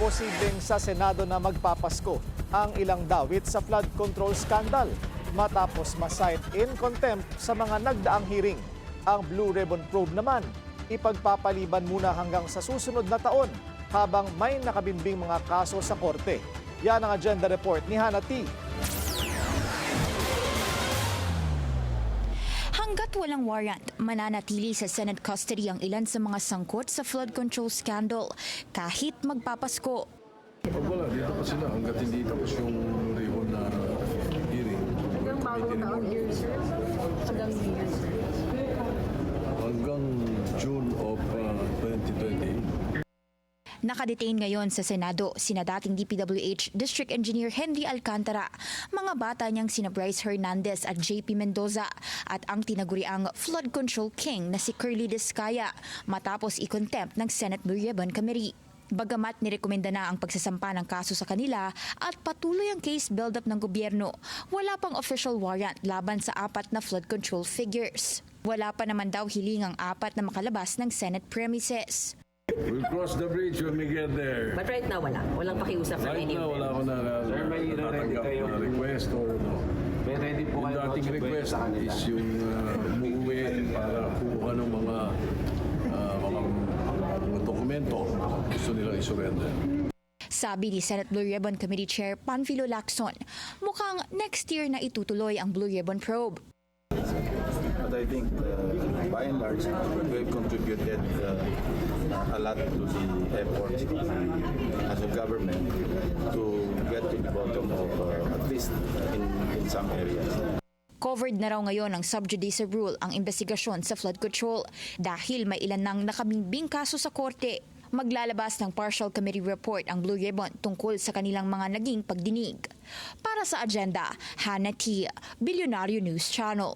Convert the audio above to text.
Posibleng sa Senado na magpapasko ang ilang dawit sa flood control scandal matapos ma-cite in contempt sa mga nagdaang hearing. Ang Blue Ribbon Probe naman, ipagpapaliban muna hanggang sa susunod na taon habang may nakabimbing mga kaso sa korte. Yan ang agenda report ni Hannah T. Hanggat walang warrant, mananatili sa Senate custody ang ilan sa mga sangkot sa flood control scandal kahit magpapasko. Pag wala, dito pa sila hanggat hindi tapos yung ribbon na hearing. Hanggang bagong taon, year, sir? Hanggang year, sir? Hanggang June of 2020. Nakadetain ngayon sa Senado sina dating DPWH District Engineer Henry Alcantara, mga bata niyang sina Bryce Hernandez at JP Mendoza at ang tinaguriang flood control king na si Curly Descaya matapos i-contempt ng Senate Blue Ribbon Committee. Bagamat nirekomenda na ang pagsasampa ng kaso sa kanila at patuloy ang case build-up ng gobyerno, wala pang official warrant laban sa apat na flood control figures. Wala pa naman daw hiling ang apat na makalabas ng Senate premises. We'll cross the bridge when we get there. But right now, wala. Walang pakiusap from Right any now, of wala them. ko na Sir, may ready kayo. na request or no. May ready po Yung kayo dating sa request sa kanila. is yung umuwi para kuha ng mga dokumento gusto nilang isurrender. Sabi ni Senate Blue Ribbon Committee Chair Panfilo Lacson, mukhang next year na itutuloy ang Blue Ribbon Probe. But I think, by and large, we have contributed a lot to the efforts as a government to get to the bottom of, at least in some areas. Covered na raw ngayon ng sub judice rule ang investigasyon sa flood control dahil may ilan nang nakabimbing kaso sa korte. Maglalabas ng partial committee report ang Blue Ribbon tungkol sa kanilang mga naging pagdinig. Para sa agenda, Hannah T. Billionario News Channel.